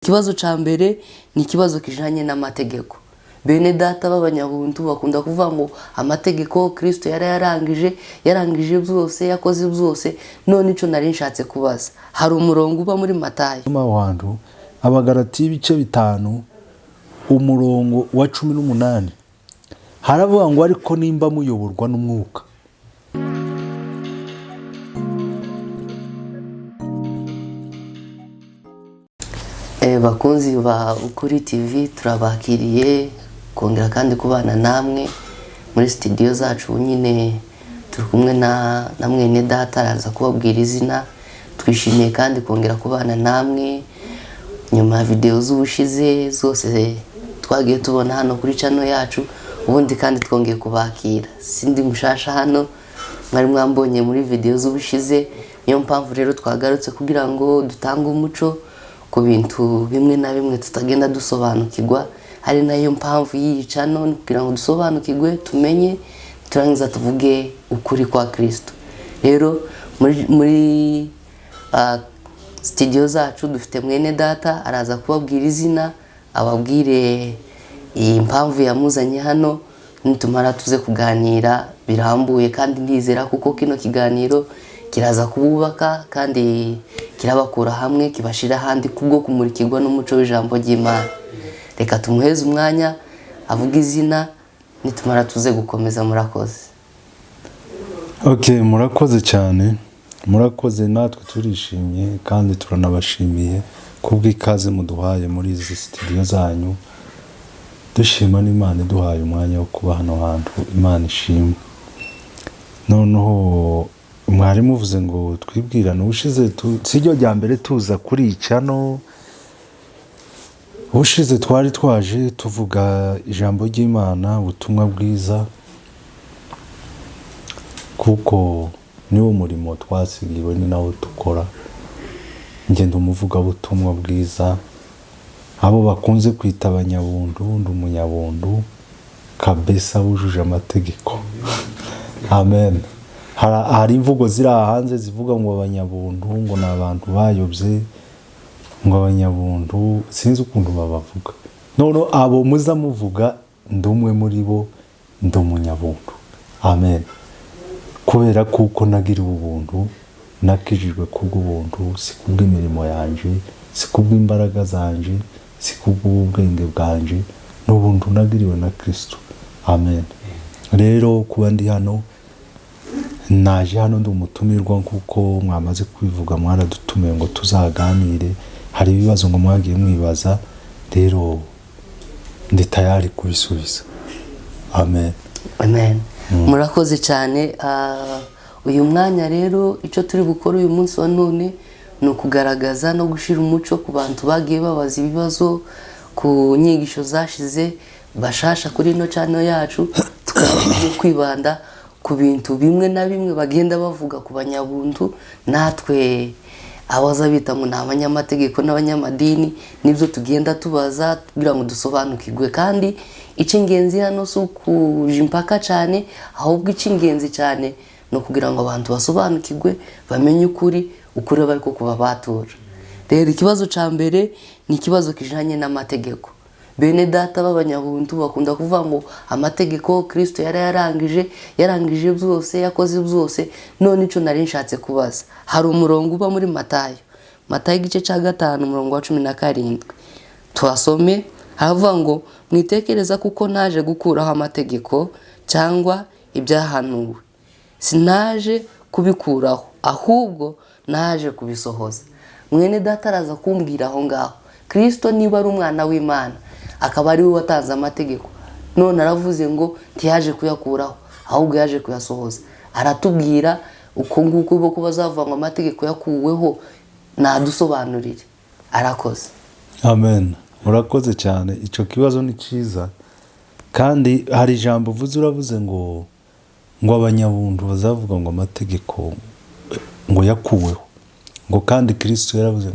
ikibazo ca mbere ni ikibazo kijanye n'amategeko. Bene data b'Abanyabuntu bakunda kuvuga ngo amategeko Kristo yarangije byose, yakoze byose. None ico nari nshatse kubaza, hari umurongo uba muri Matayo wantu Abagalati ibice 5 umurongo wa 18 haravuga ngo ariko nimba muyoborwa n'umwuka. Bakunzi ba Ukuri TV, turabakiriye kongera kandi kubana namwe muri studio zacu. Nyine turi kumwe na mwene data araza kubabwira izina. Twishimiye kandi kongera kubana namwe nyuma ya video z'ubushize zose twagiye tubona hano kuri channel yacu. Ubundi kandi twongeye kubakira, sindi mushasha hano, mwari mwambonye muri video z'ubushize. Niyo mpamvu rero twagarutse kugira ngo dutange umuco ku bintu bimwe na bimwe tutagenda dusobanukirwa. Hari nayo mpamvu y'iyi channel kugira ngo dusobanukirwe, tumenye, turangiza tuvuge ukuri kwa Kristo. Rero muri studio zacu dufite mwene data araza kubabwira izina, ababwire iyi mpamvu yamuzanye hano. Nitumara tuze kuganira birambuye kandi ndizera kuko kino kiganiro kiraza kububaka kandi kirabakura hamwe, kibashira handi kubwo kumurikirwa n'umuco w'ijambo ry'Imana. Reka tumuheze umwanya avuga izina, nitumara tuze gukomeza. Murakoze. Okay, murakoze cyane. Murakoze, natwe turishimye kandi turanabashimiye kubw'ikaze muduhaye muri izi studio zanyu. Dushima n'Imana duhaye umwanya wo kuba hano hantu. Imana ishimwe. Noneho mwari muvuze ngo twibwirane. Ubushize sijyo rya mbere tuza kuri channel. Ubushize twari twaje tuvuga ijambo ry'Imana, ubutumwa bwiza, kuko niwo murimo twasigiwe ni nawo dukora. Ngenda umuvuga ubutumwa bwiza, abo bakunze kwita Abanyabuntu. Ndi Umunyabuntu kabisa wujuje amategeko. Amen. Hari imvugo ziri hanze zivuga ngo Abanyabuntu ngo nabantu bayobye, ngo Abanyabuntu sinzi ukuntu babavuga. None abo muza muvuga ndumwe muri bo, ndi Umunyabuntu. Amen. Kubera kuko nagira ubuntu, nakijijwe kubw'ubuntu, si kubw'imirimo yanje, si kubw'imbaraga zanje, si kubw'ubwenge bwanje, n'ubuntu nagiriwe na Kristo. Amen. Rero kuba ndi hano, naje hano ndi umutumirwa kuko mwamaze kwivuga, mwaradutumiye ngo tuzaganire. Hari ibibazo ngo mwagiye mwibaza, rero ndi tayari kubisubiza. Amen. Amen. Murakoze cyane. Uyu mwanya rero icyo turi gukora uyu munsi wa none ni ukugaragaza no gushira umuco ku bantu bagiye babaza ibibazo ku nyigisho zashize bashasha kuri no channel yacu. Tukagiye kwibanda ku bintu bimwe na bimwe bagenda bavuga ku Banyabuntu, natwe abaza bita ngo n'abanyamategeko n'abanyamadini, nibyo tugenda tubaza kugira ngo dusobanukirwe. Kandi icy'ingenzi hano si ukuja impaka cyane, ahubwo icy'ingenzi cyane no kugira ngo abantu basobanukirwe, bamenye ukuri bari ko kuba batura. Rero ikibazo ca mbere ni ikibazo kijanye n'amategeko. Bene data b'Abanyabuntu bakunda kuvuga ngo amategeko Kristo yarangije byose, yakoze byose. None ico nari nshatse kubaza, hari umurongo uba muri Matayo igice ca 5 umurongo wa 17. Twasome havuga ngo mwitekereza kuko naje gukuraho amategeko cyangwa ibyahanuwe. Sinaje kubikuraho, ahubwo naje kubisohoza. Mwene data araza kumbwira aho ngaho Kristo niba ari umwana w'Imana, akaba ari we watanze amategeko, none aravuze ngo ntiyaje kuyakuraho ahubwo yaje kuyasohoza. Aratubwira uko nguko bo kubazavuga ngo amategeko yakuweho, nadusobanurire. Arakoze. Amen. Murakoze cyane. Ico kibazo ni cyiza kandi hari ijambo uravuze ngo Abanyabuntu bazavuga ngo amategeko ngo yakuweho, ngo kandi Kristo yaravuze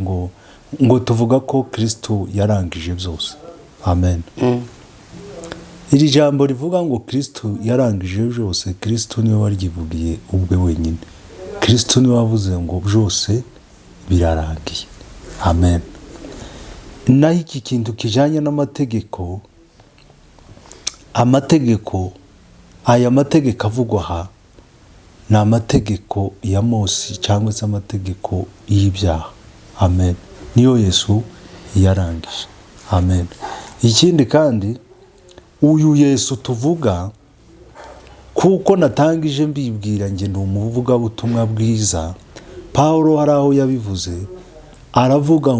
ngo tuvuga ko Kristo yarangije byose. Amen. Iri jambo rivuga ngo Kristo yarangije byose, Kristo niwe waryivugiye ubwe wenyine. Kristo niwe wavuze ngo byose birarangiye. Amen. naho iki kintu kijanye n'amategeko, aya mategeko avugwa aha ni amategeko ya Mose cyangwa se amategeko y'ibyaha. Amen. Niyo Yesu yarangije. Amen. Ikindi kandi uyu Yesu tuvuga, kuko natangije mbibwira nge ni umuvugabutumwa bwiza, Pawulo hari aho yabivuze aravuga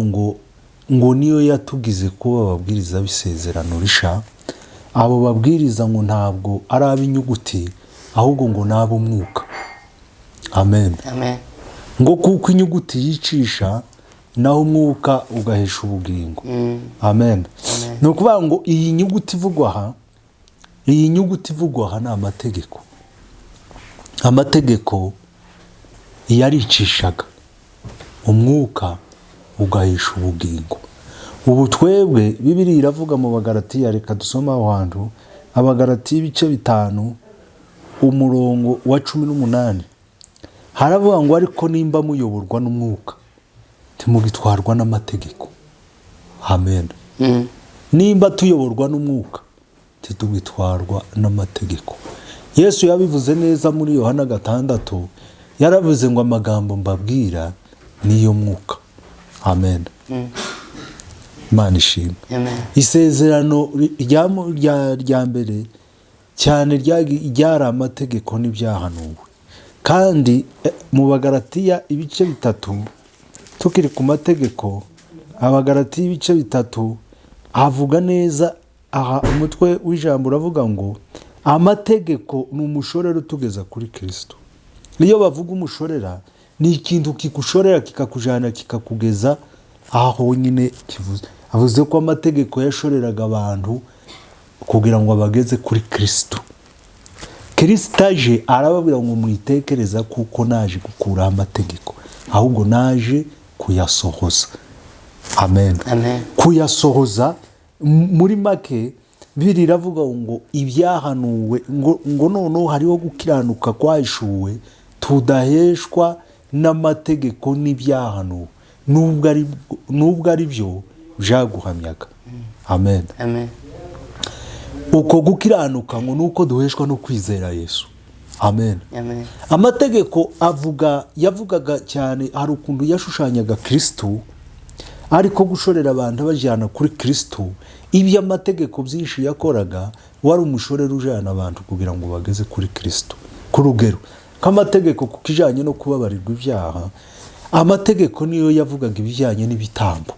ngo niyo yatugize kuba ababwiriza b'isezerano risha. Abo babwiriza ngo ntabwo ari ab'inyuguti, ahubwo ngo ni ab'umwuka. Amen. Amen. Ngo kuko inyuguti yicisha naho umwuka ugahesha ubugingo. Amen. Ni ukuvuga ngo iyi nyuguti ivugwa aha ni amategeko. Amategeko yaricishaga, umwuka ugahesha ubugingo. Ubu twebwe Bibiliya iravuga mu Bagalatiya, reka dusome aho hantu, Abagalatiya ibice 5 umurongo wa 18, haravuga ngo ariko nimba muyoborwa n'umwuka ntimugitwarwa n'amategeko. Amen. Nimba tuyoborwa n'umwuka ntitugitwarwa n'amategeko. Yesu yabivuze neza muri Yohana 6, yaravuze ngo amagambo mbabwira niyo mwuka. Amen. Imana ishimwe. Isezerano rya mbere cyane ryari amategeko n'ibyahanuwe. Kandi mu Bagalatiya ibice 3 tukiri ku mategeko, Abagalatiya ibice 3 avuga neza aha, umutwe w'ijambo uravuga ngo amategeko ni umushorera utugeza kuri Kristo. Iyo bavuga umushorera ni ikintu kikushorera kikakujana kikakugeza aho nyine kivuze. Avuze ko amategeko yashoreraga abantu kugira ngo abageze kuri Kristo. Kristo aje arababwira ngo mwitekereza kuko naje gukuraho amategeko, ahubwo naje kuyasohoza. Amen. Amen. Kuyasohoza muri make Bibiliya iravuga ngo ibyahanuwe ngo noneho hariho gukiranuka kwahishuwe tudaheshwa n'amategeko n'ibyahanuwe, nubwo ari byo byaguhamyaga. Amen. Amen. Uko gukiranuka ngo nuko duheshwa no kwizera Yesu. Amen. Amen. Amategeko yavugaga cyane, hari ukuntu yashushanyaga Kristo, ariko gushorera abantu bajyana kuri Kristo. Ibyo amategeko byinshi yakoraga wari umushorera ujyana abantu kugira ngo bageze kuri Kristo. Ku rugero k'amategeko ku kijyanye no kubabarirwa ibyaha, amategeko niyo yavugaga ibijyanye n'ibitambo.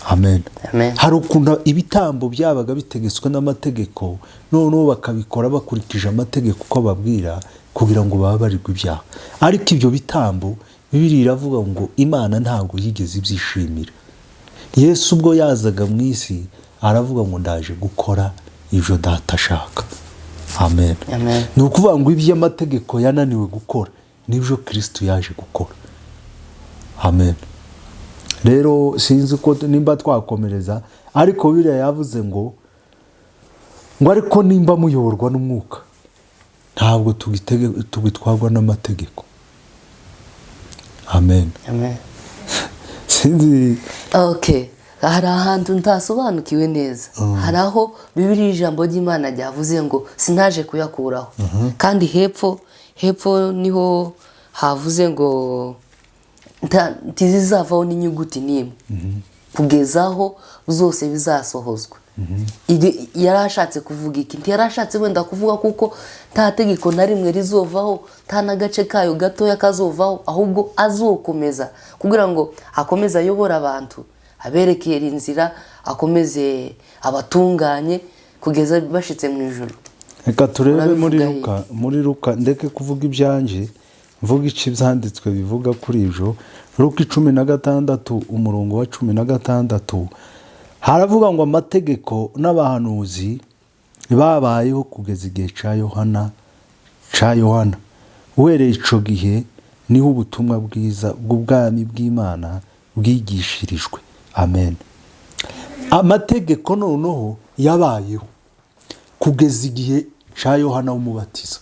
Amen. Amen. Hari ukuntu ibitambo byabaga bitegetswe n'amategeko, noneho bakabikora bakurikije amategeko uko babwira kugira ngo bababarirwe ibyaha. Ariko ibyo bitambo Bibiliya iravuga ngo Imana ntabwo yigeze ibyishimira. Yesu ubwo yazaga mu isi aravuga ngo ndaje gukora ibyo Data ashaka. Amen. Amen. Ni ukuvuga ngo ibyo amategeko yananiwe gukora nibyo Kristo yaje gukora. Amen. Rero sinzi ko nimba twakomereza, ariko Bibiliya yavuze ngo ariko nimba muyoborwa n'umwuka ntabwo tugitwarwa n'amategeko. Amen. Amen. Sinzi. Okay. Hari ahantu ntasobanukiwe neza. Hari aho Bibiliya ijambo ry'Imana ryavuze ngo sinaje kuyakuraho. Kandi hepfo niho havuze ngo ntizizavaho n'inyuguti n'imwe kugeza aho zose bizasohozwa. Yarashatse kuvuga iki? Yarashatse wenda kuvuga kuko nta tegeko na rimwe rizovaho, nta n'agace kayo gatoya kazovaho, ahubwo azokomeza kugira ngo akomeze ayobora abantu, aberekera inzira, akomeze abatunganye kugeza bashitse mu ijuru. Reka turebe muri Luka ndeke kuvuga ibyanje, mvuga iki byanditswe bivuga kuri ibyo. Luka 16 umurongo wa 16 haravuga ngo amategeko n'abahanuzi babayeho kugeza igihe cya Yohana. Uhereye ico gihe niho ubutumwa bwiza bw'ubwami bw'Imana bwigishirijwe. Amen. Amategeko noneho yabayeho kugeza igihe cya Yohana w'umubatiza.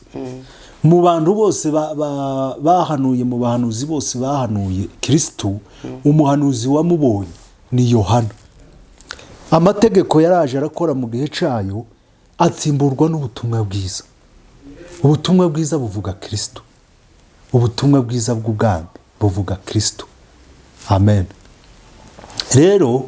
Mu bantu bose bahanuye, mu bahanuzi bose bahanuye Kristo, umuhanuzi wamubonye ni Yohana. Amategeko yaraje arakora mu gihe cyayo atsimburwa n'ubutumwa bwiza. Ubutumwa bwiza buvuga Kristo. Ubutumwa bwiza bw'ubwami buvuga Kristo. Amen. Rero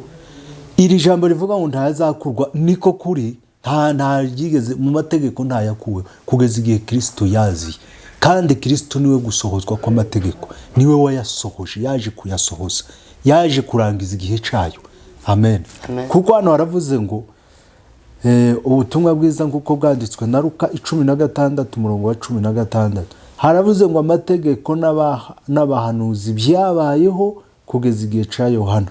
iri jambo rivuga ngo ntazakurwa niko kuri, nta yigeze mu mategeko ntayakuwe kugeza igihe Kristo yaziye. Kandi Kristo niwe gusohozwa kw'amategeko, niwe wayasohoje, yaje kuyasohoza, yaje kurangiza igihe cyayo. Amen. Kuko hano haravuze ngo ubutumwa bwiza nk'uko bwanditswe na Luka 16:16 haravuze ngo amategeko n'abahanuzi byabayeho kugeza igihe cya Yohana.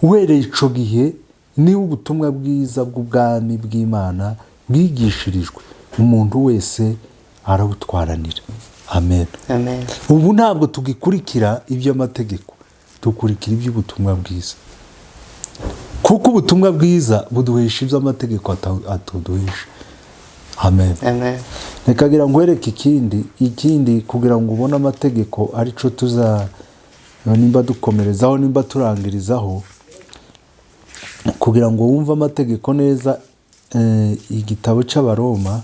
Uhereye ico gihe niwe ubutumwa bwiza bw'ubwami bw'Imana bwigishirijwe, umuntu wese arabutwaranira. Amen. Amen. Ubu ntabwo tugikurikira iby'amategeko, dukurikira iby'ubutumwa bwiza. Kuko ubutumwa bwiza buduhesha iby'amategeko atuduhesha. Amen. Amen. Nekagira ngo wereke ikindi kugira ngo ubone amategeko arico nimba dukomerezaho, nimba turangirizaho, kugira ngo wumve amategeko neza. Igitabo cy'Abaroma,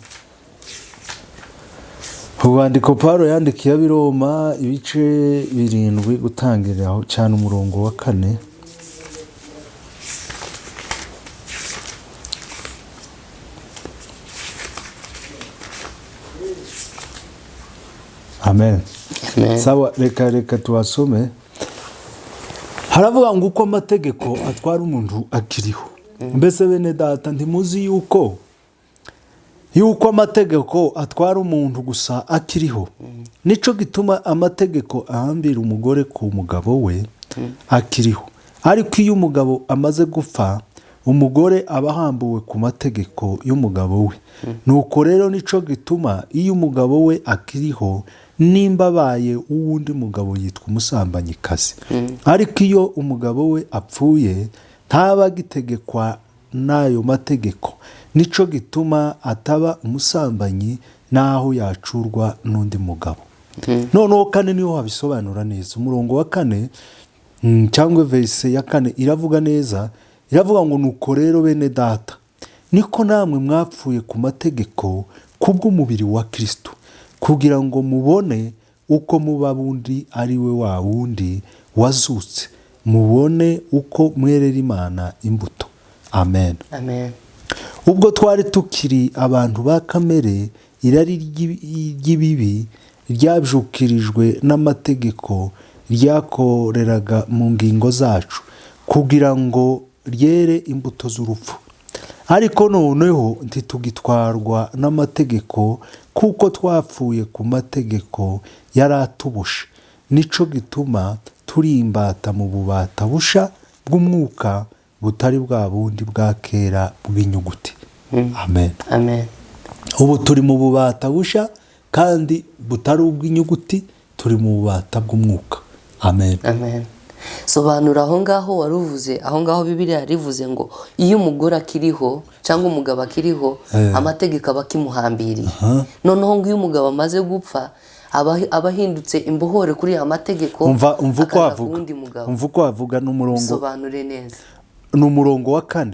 ubwandiko Pawulo yandikiye Abiroma ibice 7 gutangiriraho cyane umurongo wa 4. Amen. Sawa, reka tuwasome. Haravuga ngo uko amategeko atwara umuntu akiriho. Mbese bene data, ntimuzi yuko amategeko atwara umuntu gusa akiriho. Nico gituma amategeko ahambira umugore ku mugabo we akiriho. Ariko iyo umugabo amaze gupfa, umugore aba ahambuwe ku mategeko y'umugabo we. Nuko rero nico gituma iyo umugabo we akiriho, nimba abaye uwundi mugabo yitwa umusambanyikazi. Ariko iyo umugabo we apfuye, ntaba agitegekwa n'ayo mategeko. Nico gituma ataba umusambanyi naho yacurwa n'undi mugabo. Noneho 4 niho habisobanura neza. Umurongo wa 4 cyangwa verse ya 4 iravuga neza, iravuga ngo nuko rero bene data, niko namwe mwapfuye ku mategeko kubw'umubiri wa Kristo, kugira ngo mubone uko muba bundi ari we wa wundi wazutse, mubone uko mwerera Imana imbuto. Amen. Amen. Ubwo twari tukiri abantu ba kamere, irari ry'ibibi ryabyukirijwe n'amategeko ryakoreraga mu ngingo zacu, kugira ngo ryere imbuto z'urupfu. Ariko noneho ntitugitwarwa n'amategeko, kuko twapfuye ku mategeko yaratubushe. Nico gituma turi imbata mu bubata busha bw'umwuka, butari bwa bundi bwa kera bw'inyuguti. Amen. Amen. Ubu turi mu bubata busha kandi butari ubw'inyuguti, turi mu bubata bw'umwuka. Amen. Amen. Sobanura aho ngaho waruvuze, aho ngaho Bibiliya rivuze ngo iyo umugore akiriho cyangwa umugabo akiriho, amategeko aba kimuhambiriye. Noneho ngo iyo umugabo amaze gupfa, abahindutse imbohore kuri ya mategeko. Umva uko avuga n'umurongo. Sobanure neza. N'umurongo wa 4.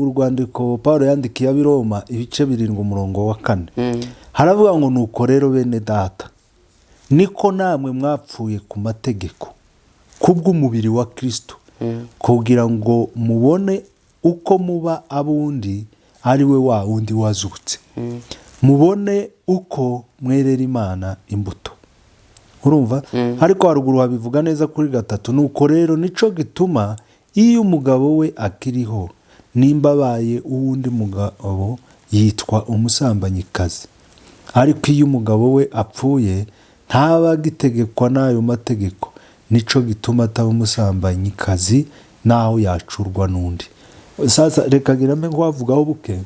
Urwandiko Pawulo yandikiye Abiroma ibice 7 umurongo wa 4. Haravuga ngo nuko rero bene data, niko namwe mwapfuye ku mategeko kubw'umubiri wa Kristo, kugira ngo mubone uko muba abundi ari we wa wundi wazutse, mubone uko mwerera Imana imbuto. Urumva? Ariko haruguru habivuga neza kuri 3. Nuko rero nico gituma iyo umugabo we akiriho, nimba abaye uwundi mugabo yitwa umusambanyikazi. Ariko iyo umugabo we apfuye, ntaba agitegekwa n'ayo mategeko. Nico gituma ataba umusambanyikazi naho yacurwa n'undi. Sasa reka girame ngwavugaho buke.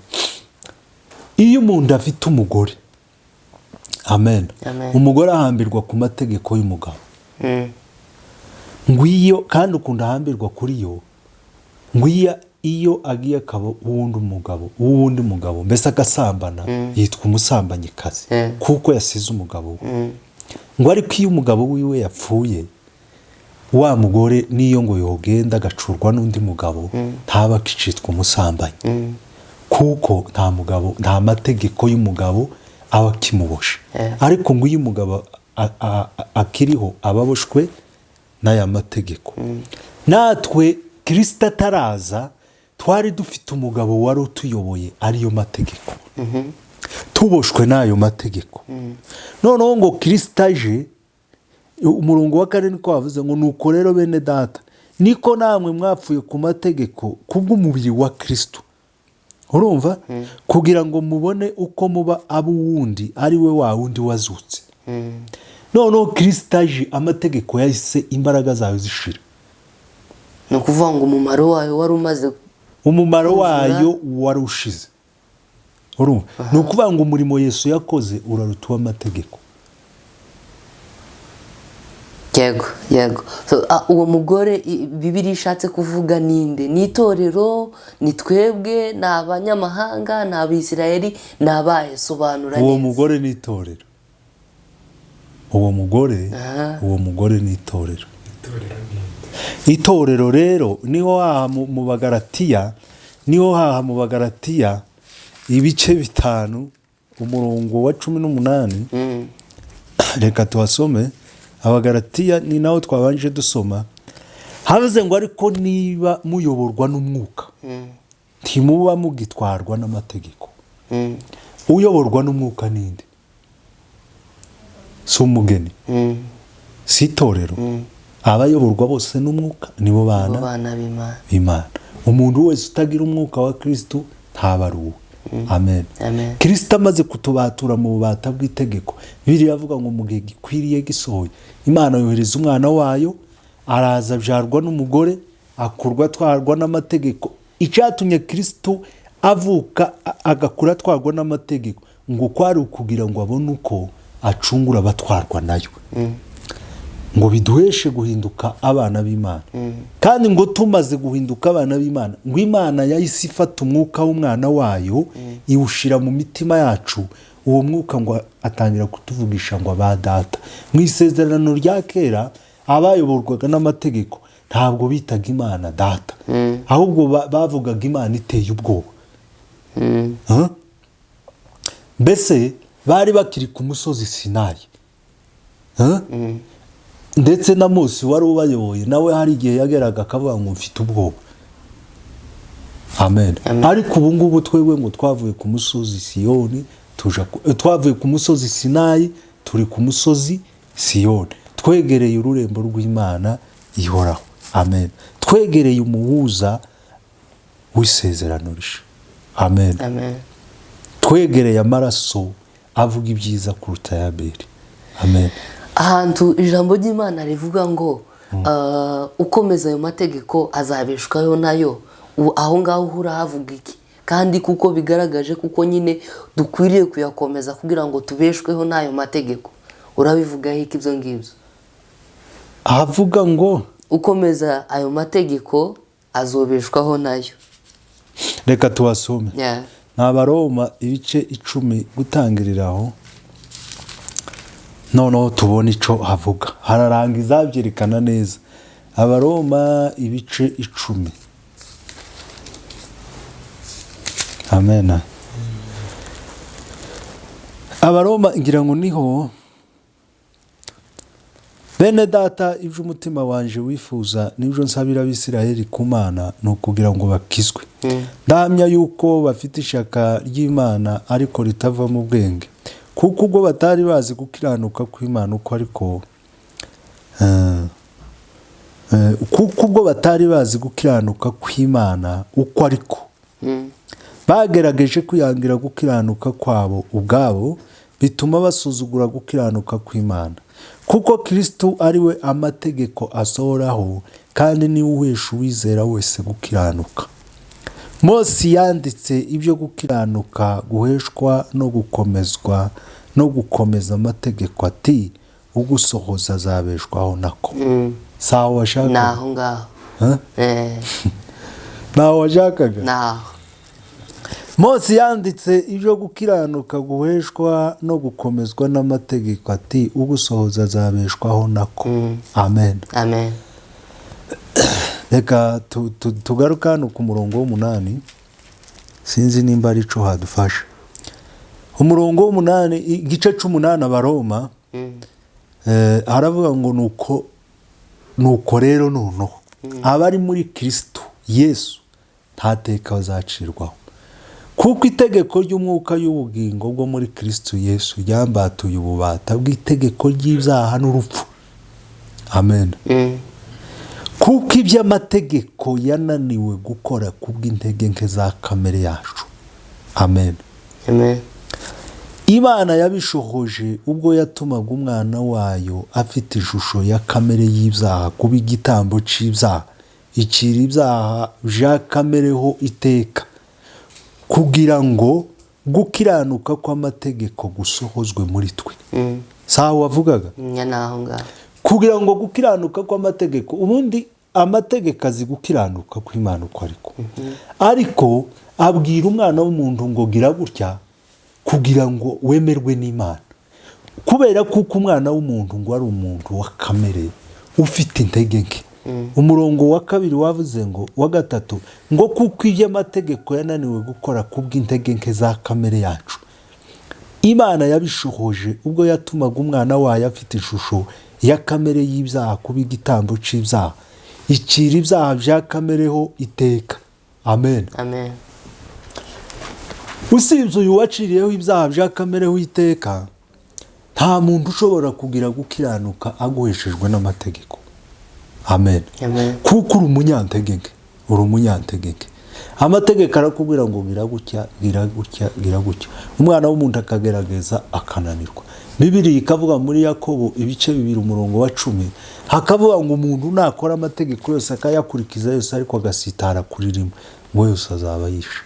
Iyo umuntu afite umugore, amen, umugore ahambirwa ku mategeko y'umugabo. Ngwiyo kandi ukunda ahambirwa kuri yo, ngwiya iyo agiye akaba uwundi mugabo mbese agasambana, yitwa umusambanyi kuko yasize umugabo we. Ngo ariko iyo umugabo wiwe yapfuye, wa mugore niyo ngo yogenda agacurwa n'undi mugabo ntaba akicitwa umusambanyi kuko nta mategeko y'umugabo aba akimuboshe ariko ngo iyo umugabo akiriho ababoshwe n'aya mategeko natwe Kristo ataraza twari dufite umugabo wari utuyoboye ariyo mategeko tuboshwe n'ayo mategeko noneho ngo Kristo aje umurongo wa 4 ko wavuze ngo nuko rero bene data niko namwe mwapfuye ku mategeko kubw'umubiri wa Kristo urumva kugira ngo mubone uko muba abo wundi ari we wa wundi wazutse noneho Kristo aje amategeko yahise imbaraga zayo zishira no kuvuga ngo umumaro wayo wari umaze umumaro wayo wari ushize urumva no kuvuga ngo umurimo Yesu yakoze uraruta amategeko yego so uwo mugore Bibiliya ishatse kuvuga ninde ni itorero ni twebwe n'abanyamahanga n'abisirayeli n'abaye sobanura neza uwo mugore ni itorero uwo mugore ni itorero rero niho haha mu Bagalatiya ibice 5 umurongo wa 18 reka tuhasome Abagalatiya ni naho twabanje dusoma havuze ngo ariko niba muyoborwa n'umwuka ntimuba mugitwarwa n'amategeko uyoborwa n'umwuka ninde si umugeni si itorero abayoborwa bose n'umwuka nibo bana b'Imana umuntu wese utagira umwuka wa Kristo ntabaruwe amen Kristo amaze kutubatura mu bubata bw'itegeko Bibiliya avuga ngo mu gihe gikwiriye gisohoye Imana yohereza umwana wayo araza abyarwa n'umugore akurwa atwarwa n'amategeko icyatumye Kristo avuka agakura atwarwa n'amategeko ngo kwari ukugira ngo abone uko acungura abatwarwa nayo ngo biduheshe guhinduka abana b'Imana kandi ngo tumaze guhinduka abana b'Imana ngo Imana yahise ifata umwuka w'umwana wayo iwushira mu mitima yacu uwo mwuka ngo atangira kutuvugisha ngo abadata mu isezerano rya kera abayoborwaga n'amategeko ntabwo bitaga Imana data ahubwo bavugaga Imana iteye ubwoba mbese bari bakiri ku musozi Sinayi ndetse na Mose wari ubayoboye nawe hari igihe yageraga akavuga ngo mfite ubwoba amen ariko ubu ngubu twebwe ngo twavuye ku musozi Siyoni twavuye ku musozi Sinayi turi ku musozi Siyoni twegereye ururembo rw'Imana ihoraho amen twegereye umuhuza w'isezerano risha amen twegereye amaraso avuga ibyiza kuruta ya Abeli amen ahantu ijambo ry'Imana rivuga ngo ukomeza ayo mategeko azabeshwayo nayo aho ngaho uhura havuga iki kandi kuko bigaragaje kuko nyine dukwiriye kuyakomeza kugira ngo tubeshweho n'ayo mategeko urabivugaho iki ibyo ngibyo avuga ngo ukomeza ayo mategeko azobeshwaho nayo reka tubasome n'Abaroma ibice 10 gutangiriraho noneho tubona ico havuga hararangiza byerekana neza Abaroma ibice 10 amen Abaroma ngira ngo niho bene data ibyo umutima wanje wifuza nibyo nsabira abisirayeli ku Mana no kugira ngo bakizwe ndahamya yuko bafite ishaka ry'Imana ariko ritava mu bwenge kuko ubwo batari bazi gukiranuka kw'Imana uko ariko kuko ubwo batari bazi gukiranuka kw'Imana uko ariko bagerageje kwiyangira gukiranuka kwabo ubwabo bituma basuzugura gukiranuka kw'Imana kuko Kristo ari we amategeko asohoraho kandi ni uhesha uwizera wese gukiranuka Mose yanditse ibyo gukiranuka guheshwa no gukomezwa no gukomeza amategeko ati ugusohoza azabeshwaho nako sawa washaka naho ngaho naho washakaga naho Mose yanditse ibyo gukiranuka guheshwa no gukomezwa n'amategeko ati ugusohoza azabeshwaho nako amen reka tugaruka hano ku murongo w'umunani, sinzi nimba ari cyo hadufasha. Umurongo w'umunani, igice c'umunani Abaroma, haravuga ngo nuko rero noneho abari muri Kristo Yesu nta teka bazacirwaho, kuko itegeko ry'umwuka y'ubugingo bwo muri Kristo Yesu ryambatuye ububata bw'itegeko ry'ibyaha n'urupfu. Amen. Kuko iby'amategeko yananiwe gukora kubw'intege nke za kamere yacu. Amen. Amen. Imana yabishohoje ubwo yatumaga umwana wayo afite ishusho ya kamere y'ibyaha kuba igitambo c'ibyaha, icira ibyaha bya kamereho iteka, kugira ngo gukiranuka kw'amategeko gusohozwe muri twe. Sawa wavugaga? Naho ngaho. Kugira ngo gukiranuka kw'amategeko, ubundi amategeko azi gukiranuka kw'Imana uko ariko abwira umwana w'umuntu ngo gira gutya kugira ngo wemerwe n'Imana, kubera kuko umwana w'umuntu ngo ari umuntu wa kamere ufite intege nke. Umurongo wa kabiri wavuze ngo, wa gatatu ngo kuko iby'amategeko yananiwe gukora kubw'intege nke za kamere yacu, Imana yabishohoje ubwo yatumaga umwana wayo afite ishusho ya kamere y'ibyaha kuba igitambo c'ibyaha, icira ibyaha bya kamereho iteka. Amen. Amen. Usibye uyu waciriyeho ibyaha bya kamereho iteka, nta muntu ushobora kugira gukiranuka aguheshejwe n'amategeko. Amen. Amen. Kuko uri umunyantege nke. Amategeko arakubwira ngo gira gutya. Umwana w'umuntu akagerageza akananirwa. Bibiliya ikavuga muri Yakobo ibice 2 umurongo wa 10, hakavuga ngo umuntu nakora amategeko yose akayakurikiza yose ariko agasitara kuri rimwe, ngo yose azaba yishe.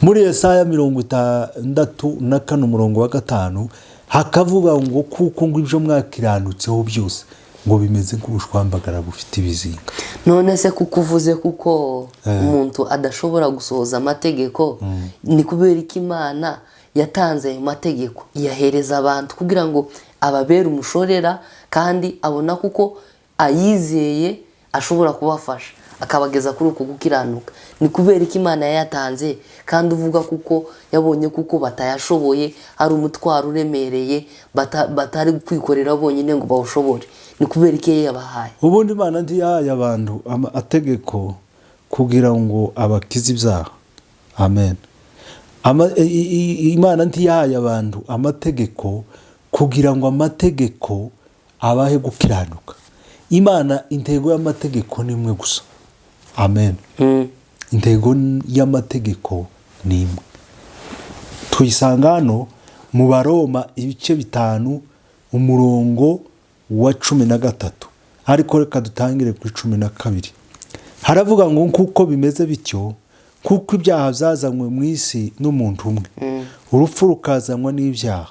Muri Yesaya 64 umurongo wa 5 hakavuga ngo kuko ngo ibyo mwakiranutseho byose ngo bimeze nk'ubushwambagara bufite ibizinga. None se kukuvuze kuko umuntu adashobora gusohoza amategeko, ni kubera iki Imana yatanze ayo mategeko iyahereza abantu kugira ngo ababere umushorera, kandi abona kuko ayizeye ashobora kubafasha akabageza kuri uko gukiranuka. Ni kubera iki Imana yayatanze, kandi uvuga kuko yabonye kuko batayashoboye, hari umutwaro uremereye batari kwikorera bonyine ngo bawushobore. Ni kubera iki yabahaye? Ubundi Imana ntiyahaye abantu amategeko kugira ngo abakize ibyaha. Amen. Imana ntiyahaye abantu amategeko kugira ngo amategeko abahe gukiranuka. Imana intego y'amategeko ni imwe gusa. Amen. Intego y'amategeko ni imwe. Tuyisanga hano mu Baroma ibice 5 umurongo wa 13, ariko reka dutangire kuri 12. Haravuga ngo kuko bimeze bityo, kuko ibyaha byazanywe mu isi n'umuntu umwe, urupfu rukazanwa n'ibyaha,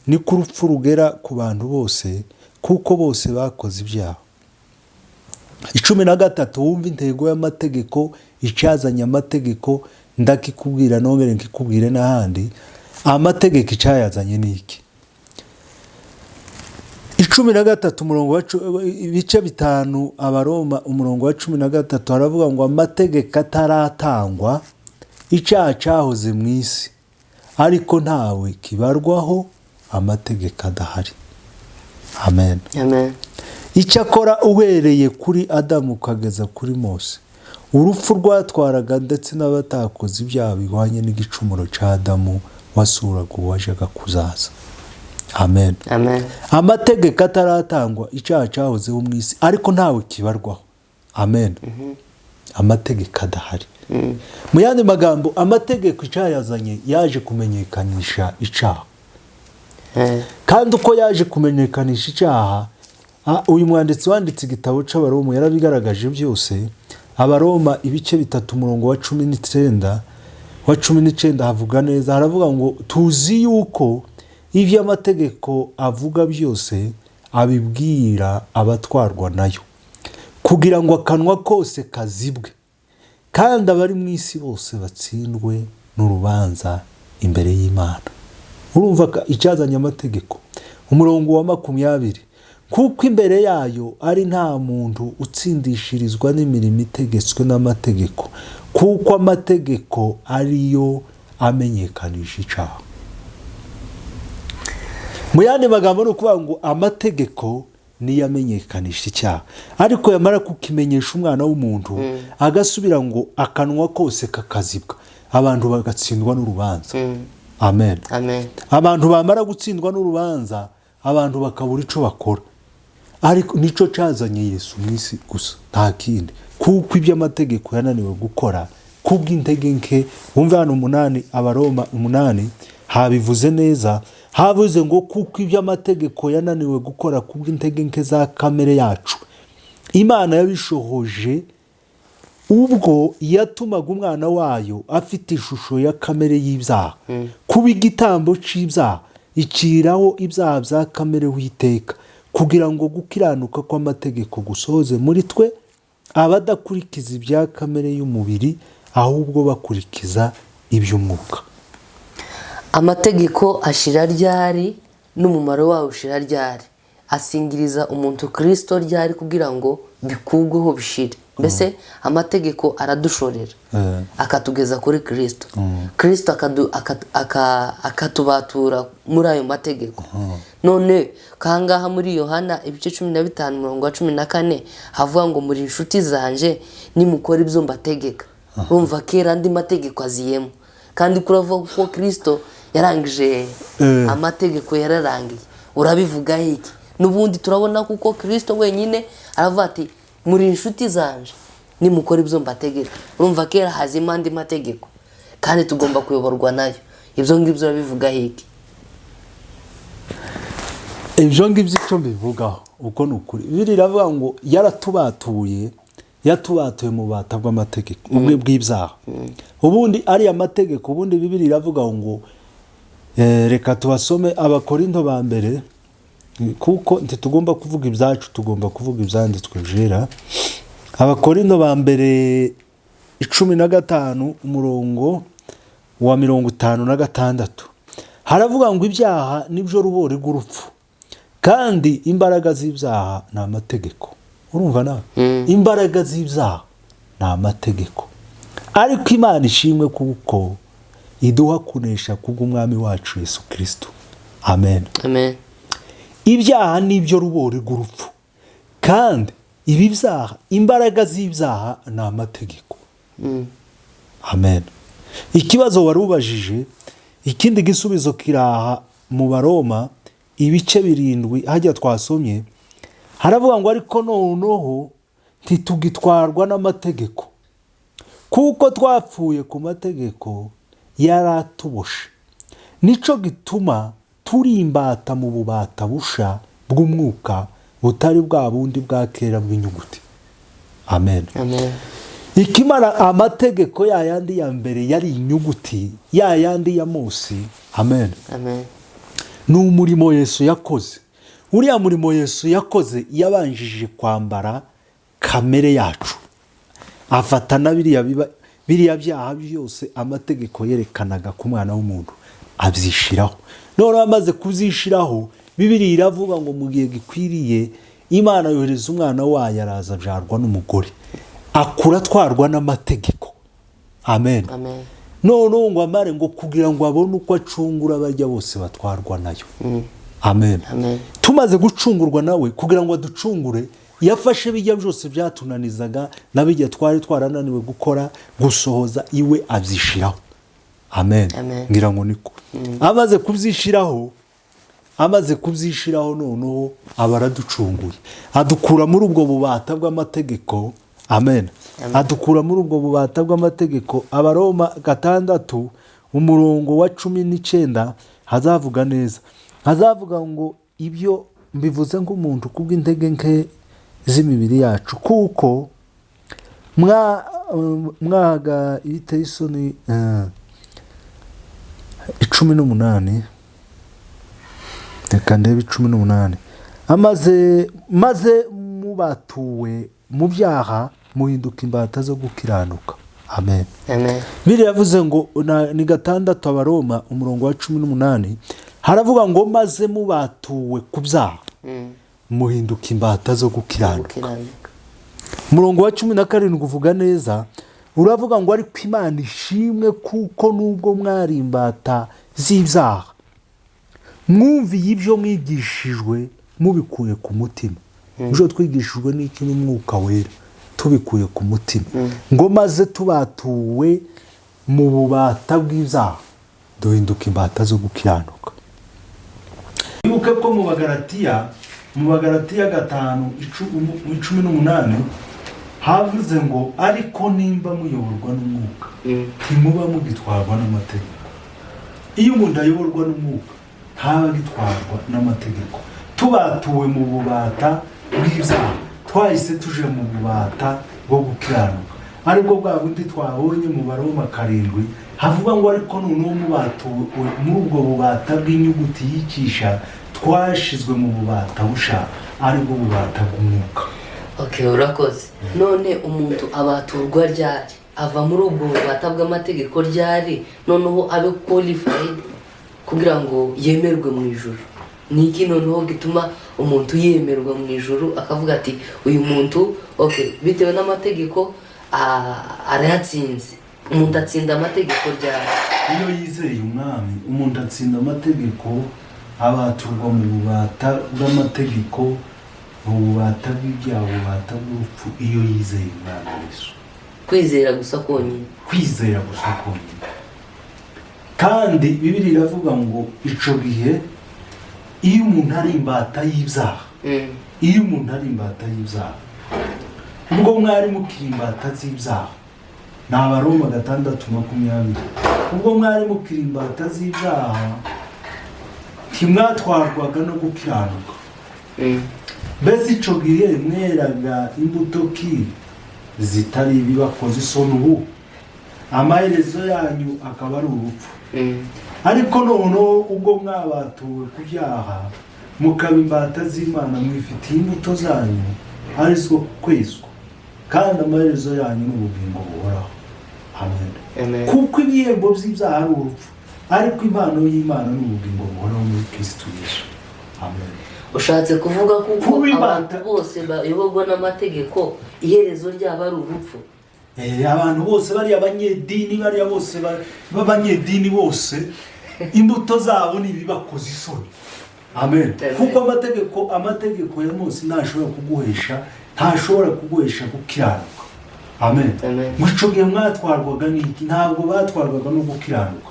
niko urupfu rugera ku bantu bose, kuko bose bakoze ibyaha. 13 wumva intego y'amategeko, icazanye amategeko, ndakikubwira nongere nkikubwire n'ahandi. Amategeko icayazanye niki? 13 umurongo ibice 5 Abaroma umurongo wa 13 haravuga ngo amategeko ataratangwa icyaha cyahoze mu isi, ariko ntawe kibarwaho amategeko adahari. Amen. Amen. Icyakora uhereye kuri Adamu ukageza kuri Mose, urupfu rwatwaraga ndetse n'abatakoze ibyaha bihwanye n'igicumuro cya Adamu wasuraga uwajaga kuzaza. Amen. Amen. Amategeko ataratangwa icyaha cyahozeho mu isi, ariko ntawe kibarwaho. Amen. Amategeko adahari. Mu yandi magambo, amategeko icyayazanye yaje kumenyekanisha icyaha. Kandi uko yaje kumenyekanisha icyaha, uyu mwanditsi wanditse igitabo c'Abaroma yarabigaragaje byose. Abaroma ibice 3 umurongo wa 19 havuga neza, haravuga ngo tuzi yuko ivyo amategeko avuga byose abibwira abatwarwa nayo, kugira ngo akanwa kose kazibwe, kandi abari mu isi bose batsindwe n'urubanza imbere y'Imana. Urumva icyazanye amategeko. Umurongo wa 20 kuko imbere yayo ari nta muntu utsindishirizwa n'imirimo itegetswe n'amategeko, kuko amategeko ariyo amenyekanisha icyaha. Mu yandi magambo ni ukuvuga ngo amategeko niyo amenyekanisha icyaha, ariko yamara kukimenyesha umwana w'umuntu agasubira ngo akanwa kose kakazibwa, abantu bagatsindwa n'urubanza. Amen. Amen. Abantu bamara gutsindwa n'urubanza, abantu bakabura icyo bakora. Ariko nico cyazanye Yesu mu isi gusa, nta kindi. Kuko ibyo amategeko yananiwe gukora, kubw'intege nke. Wumva hano 8 Abaroma 8 habivuze neza, havuze ngo kuko ibyo amategeko yananiwe gukora kubw'intege nke za kamere yacu, Imana yabishohoje ubwo yatumaga umwana wayo afite ishusho ya kamere y'ibyaha, kuba igitambo cy'ibyaha, iciraho ibyaha bya kamere w'iteka, kugira ngo gukiranuka kw'amategeko gusohoze muri twe, abadakurikiza ibya kamere y'umubiri, ahubwo bakurikiza iby'umwuka. Amategeko ashira ryari n'umumaro wawo ushira ryari? Asingiriza umuntu Kristo ryari kugira ngo bikugweho bishire? Mbese amategeko aradushorera akatugeza kuri Kristo. Kristo akatubatura muri ayo mategeko. None kangaha muri Yohana ibice 15:14 havuga ngo muri inshuti zanje nimukora ibyo mbategeka. Urumva kera andi mategeko aziyemo, kandi kuravuga ko Kristo yarangije amategeko yararangiye. Urabivuga iki? Nubundi turabona kuko Kristo wenyine aravuga ati muri inshuti zanje nimukora ibyo mbategeka. Urumva kera hazima andi mategeko, kandi tugomba kuyoborwa nayo. Ibyo ngibyo urabivuga iki? Ibyo ngibyo icyo mbivugaho uko nukuri, Bibiliya iravuga ngo yatubatuye mu bata bw'amategeko ubwe bw'ibyaha. Ubundi ari amategeko, ubundi Bibiliya iravuga ngo reka tubasome Abakorinto ba mbere, kuko ntitugomba kuvuga ibyacu, tugomba kuvuga ibyanditswe byera. Abakorinto ba mbere 15 umurongo wa 56 haravuga ngo ibyaha nibyo rubori rw'urupfu, kandi imbaraga z'ibyaha ni amategeko. Urumva nawe? Imbaraga z'ibyaha ni amategeko, ariko Imana ishimwe kuko iduha kunesha kubw'umwami wacu Yesu Kristo. Amen. Amen. Ibyaha nibyo rubori rw'urupfu, kandi ibi byaha, imbaraga z'ibyaha ni amategeko. Amen. Ikibazo warubajije, ikindi gisubizo kiraha mu Baroma ibice 7 hajya twasomye, haravuga ngo ariko noneho ntitugitwarwa n'amategeko, kuko twapfuye ku mategeko yaratuboshe. Nico gituma turi imbata mu bubata busha bw'umwuka, butari bwa bundi bwa kera bw'inyuguti. Amen. Amen. Ikimara amategeko yayandi ya mbere yari inyuguti, yayandi ya Mose. Amen. Amen. Ni umurimo Yesu yakoze. Uriya murimo Yesu yakoze yabanjije kwambara kamere yacu, afatana biriya byaha byose amategeko yerekanaga ku mwana w'umuntu, abyishiraho. None amaze kuzishiraho, Bibiliya iravuga ngo mu gihe gikwiriye Imana yohereza umwana wayo, araza abyarwa n'umugore, akura atwarwa n'amategeko. Amen. Amen. None ngo amare ngo kugira ngo abone uko acungura barya bose batwarwa nayo. Amen. Amen. Tumaze gucungurwa nawe, kugira ngo aducungure, yafashe bijya byose byatunanizaga nabijya twari twarananiwe gukora, gusohoza, iwe abyishiraho. Amen. Amen. Ngira ngo niko. Amaze kubyishiraho noneho abaraducunguye, adukura muri ubwo bubata bw'amategeko. Amen. Adukura muri ubwo bubata bw'amategeko. Abaroma 6 umurongo wa 19 hazavuga neza, hazavuga ngo ibyo mbivuze nk'umuntu kubw'intege nke z'imibiri yacu, kuko mwaga ibiteye isoni 18, reka ndebe 18, maze mubatuwe mu byaha muhinduka imbata zo gukiranuka. Amen. Amen. Bibiliya yavuze ngo ni 6 Abaroma umurongo wa 18 haravuga ngo maze mubatuwe ku byaha muhinduka imbata zo gukiranuka. Umurongo wa 17 uvuga neza, uravuga ngo ariko Imana ishimwe kuko nubwo mwari imbata z'ibyaha mwumviye ibyo mwigishijwe mubikuye ku mutima. Ibyo twigishijwe n'iki? N'Umwuka Wera, tubikuye ku mutima. Ngo maze tubatuwe mu bubata bw'ibyaha duhinduka imbata zo gukiranuka. Wibuke ko mu Bagalatiya 5:18 havuze ngo ariko nimba muyoborwa n'Umwuka ntimuba mugitwarwa n'amategeko. Iyo umuntu ayoborwa n'Umwuka ntaba agitwarwa n'amategeko. Tubatuwe mu bubata bw'ibyaha twahise tuje mu bubata bwo gukiranuka. Ariko bwa bundi twabonye mu Baroma 7 havuga ngo ariko noneho mubatuwe muri ubwo bubata bw'inyuguti yikisha twashizwe mu bubata busha aribwo bubata bw'Umwuka. Okay, urakoze. None umuntu abaturwa ryari? Ava muri ubwo bubata bw'amategeko ryari noneho abe qualified kugira ngo yemerwe mu ijuru? Niki noneho gituma umuntu yemerwa mu ijuru akavuga ati uyu muntu okay bitewe n'amategeko arayatsinze? Umuntu atsinda amategeko ryari? Iyo yizeye Umwami umuntu atsinda amategeko, abaturwa mu bubata bw'amategeko, mu bubata bw'ibyaha, bubata bw'urupfu. Iyo yizeye Umwami Yesu, kwizera gusa konyine, kwizera gusa konyine. Kandi Bibiliya iravuga ngo ico gihe iyo umuntu ari imbata y'ibyaha, iyo umuntu ari imbata y'ibyaha, ubwo mwari mukiri imbata z'ibyaha, ni Abaroma 6:20, ubwo mwari mukiri imbata z'ibyaha ntimwatwarwaga no gukiranuka. Mbese ico gihe mweraga imbuto ki zitari ibibakoze isoni, ubu amaherezo yanyu akaba ari urupfu. Ariko noneho ubwo mwabatuwe ku byaha mukaba imbata z'Imana, mwifitiye imbuto zanyu arizo kwezwa, kandi amaherezo yanyu n'ubugingo buhoraho. Amen. Kuko ibihembo by'ibyaha ari urupfu, ariko impano y'Imana n'ubugingo buhoraho muri Kristo Yesu. Amen. Ushatse kuvuga kuko abantu bose bayoborwa n'amategeko iherezo ryabo ari urupfu? Abantu bose bari abanyedini, bari bose b'abanyedini bose imbuto zabo ni ibibakoze isoni. Amen. Kuko amategeko ya Mose ntashobora kuguhesha gukiranuka. Amen. Muco gihe mwatwarwaga n'iki? Ntabwo batwarwaga no gukiranuka.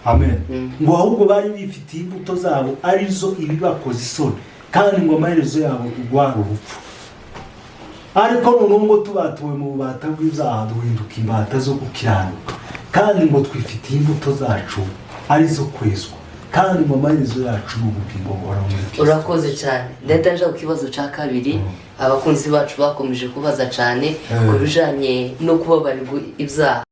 Amen. Ngo ahubwo bari bifitiye imbuto zabo arizo ibibakoze isoni, kandi ngo amaherezo yabo rwari urupfu. Ariko noneho ngo tubatuwe mu bubata bw'ibyaha duhinduka imbata zo gukiranuka, kandi ngo twifitiye imbuto zacu arizo kwezwa, kandi mu maherezo yacu n'ubugingo buhoraho muri Kristo. Urakoze cyane. Ndaje ku kibazo cya kabiri, abakunzi bacu bakomeje kubaza cyane ku bijanye no kubabarirwa ibyaha.